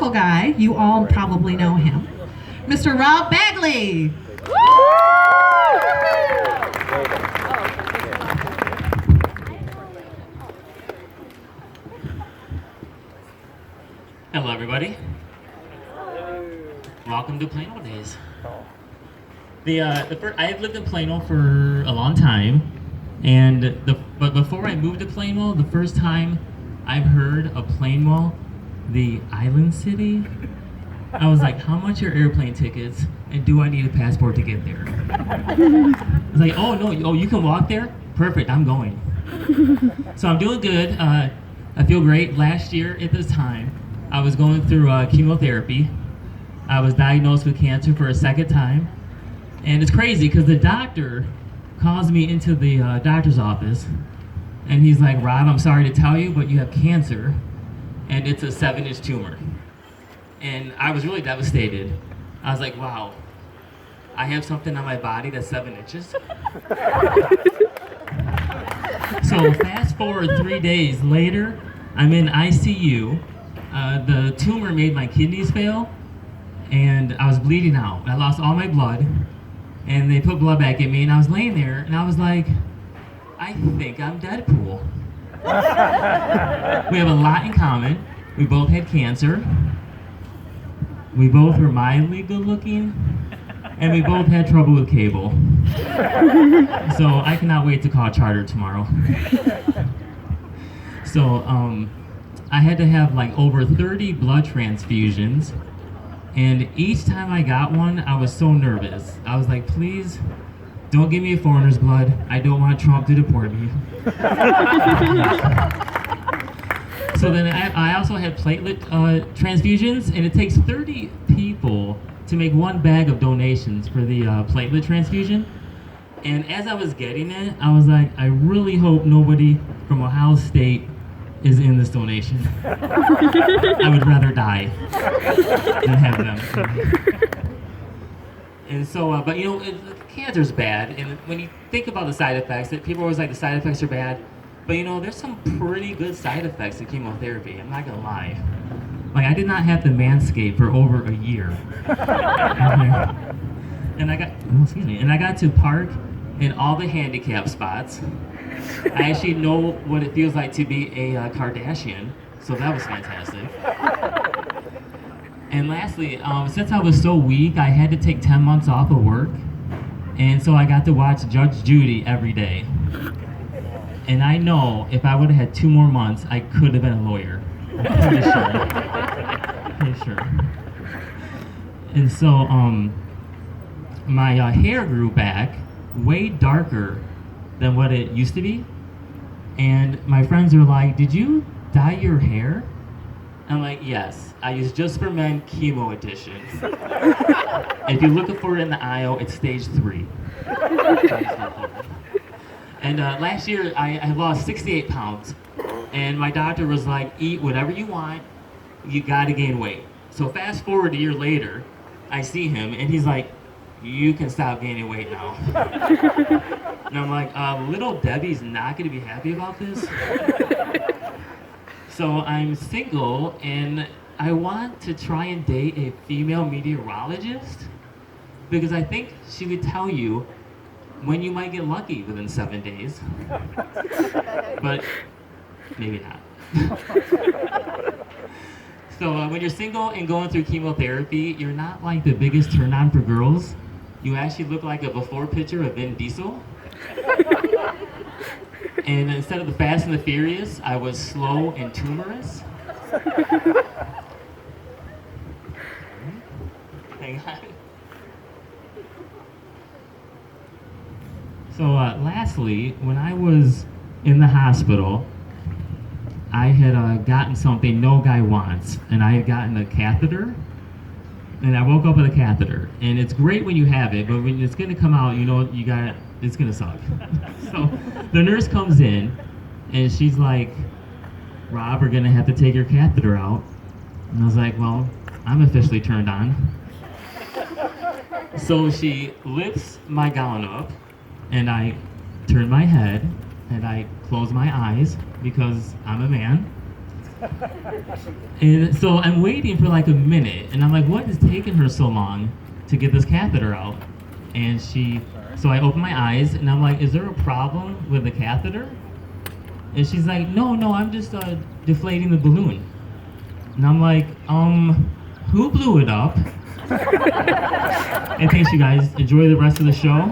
wonderful guy. You all probably know him. Mr. Rob Bagley. Hello, everybody. Welcome to Plainwell Days. I've lived in Plainwell for a long time, but before I moved to Plainwell, the first time I've heard of Plainwell, the island city, I was like, how much are airplane tickets, and do I need a passport to get there? I was like, oh no, you can walk there? Perfect, I'm going. So I'm doing good. I feel great. Last year at this time, I was going through chemotherapy. I was diagnosed with cancer for a second time. And it's crazy because the doctor calls me into the doctor's office and he's like, Rob, I'm sorry to tell you, but you have cancer and it's a 7-inch tumor. And I was really devastated. I was like, wow, I have something on my body that's 7 inches? So fast forward 3 days later, I'm in ICU. The tumor made my kidneys fail and I was bleeding out. I lost all my blood. And they put blood back in me, and I was laying there, and I was like, I think I'm Deadpool. We have a lot in common. We both had cancer. We both were mildly good looking, and we both had trouble with cable. So I cannot wait to call charter tomorrow. So I had to have like over 30 blood transfusions. And each time I got one, I was so nervous. I was like, please, don't give me a foreigner's blood. I don't want Trump to deport me. So then I also had platelet transfusions, and it takes 30 people to make one bag of donations for the platelet transfusion. And as I was getting it, I was like, I really hope nobody from Ohio State is in this donation. I would rather die than have them. And so, but you know, cancer's bad, and when you think about the side effects, people always like the side effects are bad, but you know, there's some pretty good side effects to chemotherapy, I'm not gonna lie. Like, I did not have to manscape for over a year. And I got to park in all the handicap spots. I actually know what it feels like to be a Kardashian, so that was fantastic. And lastly, since I was so weak, I had to take 10 months off of work, and so I got to watch Judge Judy every day. And I know if I would have had 2 more months, I could have been a lawyer. Pretty sure. Pretty sure. And so, my hair grew back way darker than what it used to be, and my friends are like, did you dye your hair? I'm like, yes, I use Just for Men Chemo Edition. If you look for it in the aisle, it's stage 3. And last year I lost 68 pounds, and my doctor was like, eat whatever you want, you gotta gain weight. So fast forward a year later, I see him and he's like, you can stop gaining weight now. And I'm like, little Debbie's not gonna be happy about this. So I'm single and I want to try and date a female meteorologist because I think she would tell you when you might get lucky within 7 days. But maybe not. So when you're single and going through chemotherapy, you're not like the biggest turn on for girls. You actually look like a before picture of Vin Diesel. And instead of the Fast and the Furious, I was slow and tumorous. Hang on. So lastly, when I was in the hospital, I had gotten something no guy wants, and I had gotten a catheter. And I woke up with a catheter, and it's great when you have it, but when it's gonna come out, you know it's gonna suck. So the nurse comes in, and she's like, Rob, we're gonna have to take your catheter out. And I was like, well, I'm officially turned on. So she lifts my gown up, and I turn my head, and I close my eyes, because I'm a man. And so I'm waiting for like a minute, and I'm like, what is taking her so long to get this catheter out? And so I open my eyes, and I'm like, is there a problem with the catheter? And she's like, no, I'm just deflating the balloon. And I'm like, who blew it up? And thanks, you guys. Enjoy the rest of the show.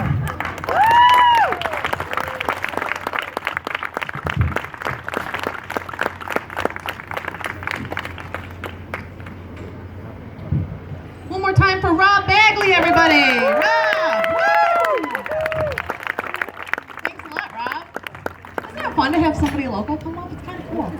One more time for Rob Bagley, everybody. Rob, woo! Thanks a lot, Rob. Isn't that fun to have somebody local come up? It's kind of cool.